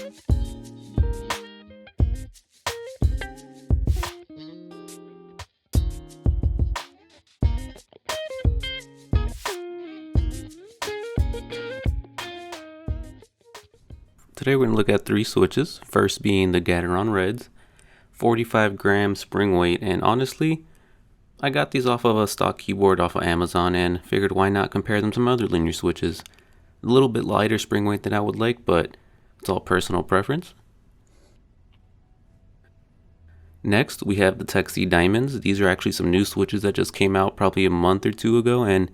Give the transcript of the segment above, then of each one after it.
Today we're going to look at 3 switches, first being the Gateron Reds, 45 gram spring weight, and honestly, I got these off of a stock keyboard off of Amazon and figured why not compare them to some other linear switches. A little bit lighter spring weight than I would like, but it's all personal preference. Next, we have the Tecsee Diamonds. These are actually some new switches that just came out probably a month or 2 ago, and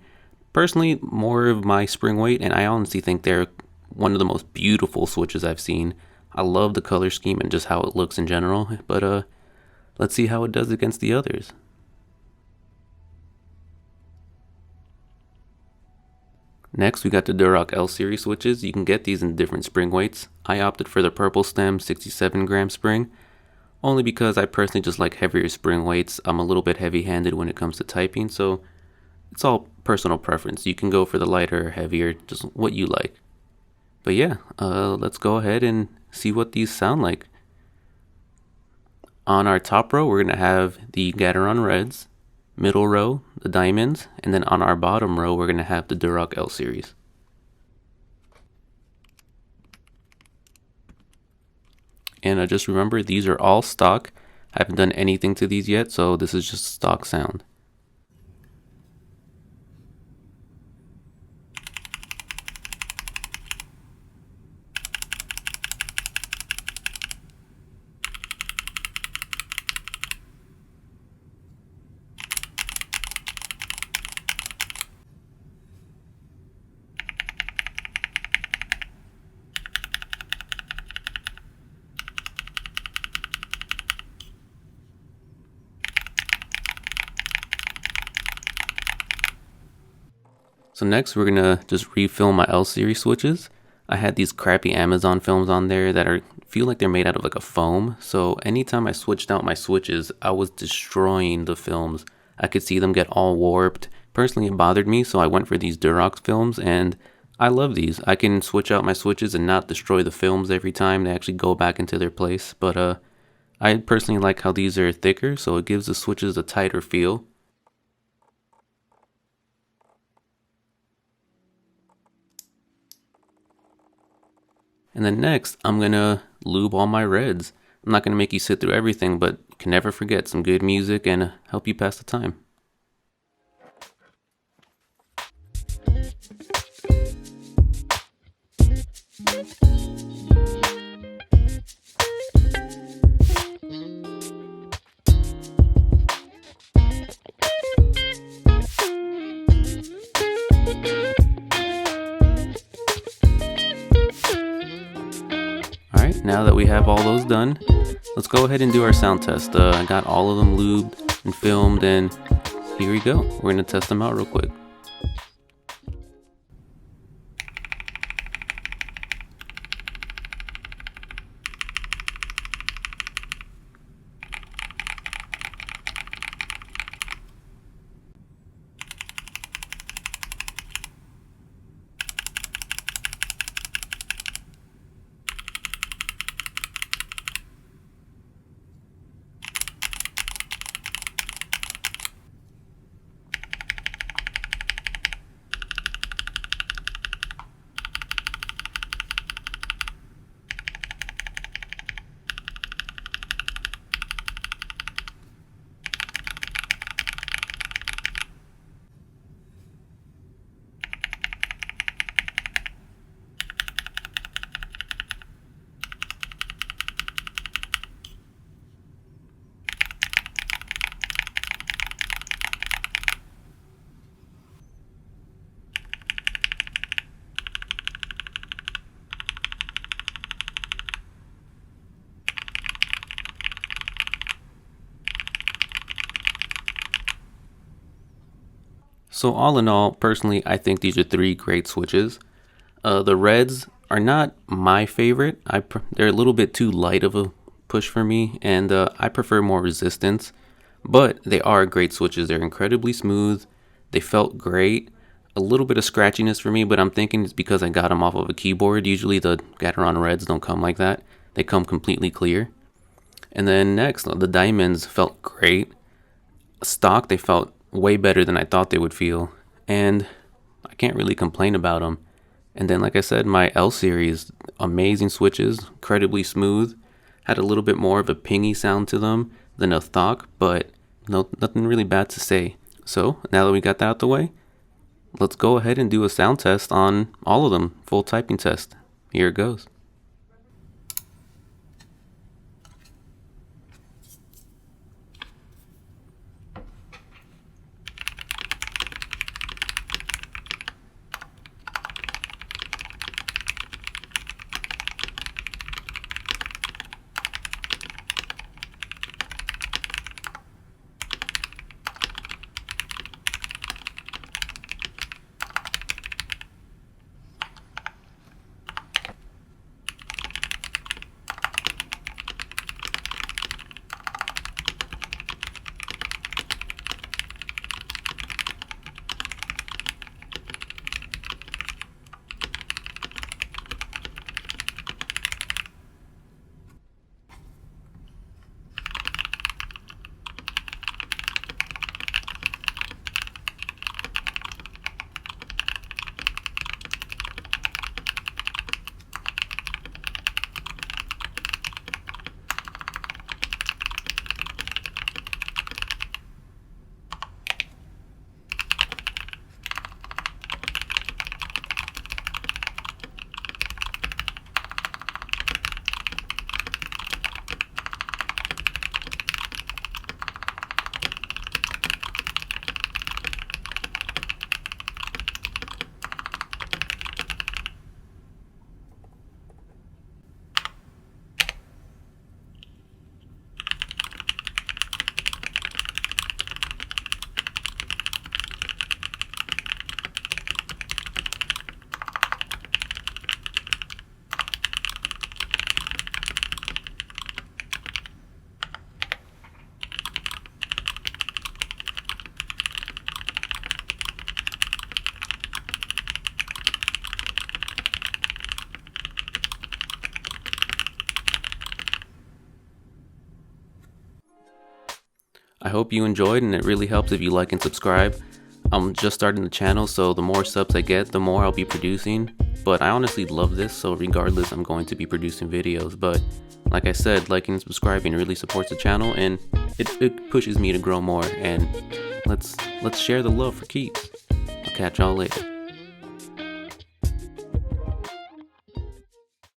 personally, more of my spring weight, and I honestly think they're one of the most beautiful switches I've seen. I love the color scheme and just how it looks in general, but let's see how it does against the others. Next, we got the Durock L series switches. You can get these in different spring weights. I opted for the purple stem 67 gram spring, only because I personally just like heavier spring weights. I'm a little bit heavy-handed when it comes to typing, so it's all personal preference. You can go for the lighter or heavier, just what you like. But yeah, let's go ahead and see what these sound like. On our top row, we're going to have the Gateron Reds, middle row, the Diamonds, and then on our bottom row, we're going to have the Durock L series. And just remember, these are all stock. I haven't done anything to these yet, so this is just stock sound. So next we're gonna just refilm my L series switches. I had these crappy Amazon films on there that feel like they're made out of like a foam. So anytime I switched out my switches, I was destroying the films. I could see them get all warped. Personally, it bothered me, so I went for these Durock films, and I love these. I can switch out my switches and not destroy the films every time. They actually go back into their place. But I personally like how these are thicker, so it gives the switches a tighter feel. And then next, I'm going to lube all my reds. I'm not going to make you sit through everything, but you can never forget some good music and help you pass the time. Alright, now that we have all those done, let's go ahead and do our sound test. I got all of them lubed and filmed, and here we go. We're going to test them out real quick. So all in all, personally, I think these are 3 great switches. The reds are not my favorite. They're a little bit too light of a push for me, and I prefer more resistance. But they are great switches. They're incredibly smooth. They felt great. A little bit of scratchiness for me, but I'm thinking it's because I got them off of a keyboard. Usually the Gateron Reds don't come like that. They come completely clear. And then next, the diamonds felt great. Stock, they felt way better than I thought they would feel. And I can't really complain about them. And then, like I said, my L series, amazing switches, incredibly smooth. Had a little bit more of a pingy sound to them than a stock, but no, nothing really bad to say. So now that we got that out the way, let's go ahead and do a sound test on all of them. Full typing test. Here it goes. I hope you enjoyed, and it really helps if you like and subscribe. I'm just starting the channel, so the more subs I get, the more I'll be producing. But I honestly love this, so regardless, I'm going to be producing videos. But like I said, liking and subscribing really supports the channel, and it pushes me to grow more. And let's share the love for keeps. I'll catch y'all later.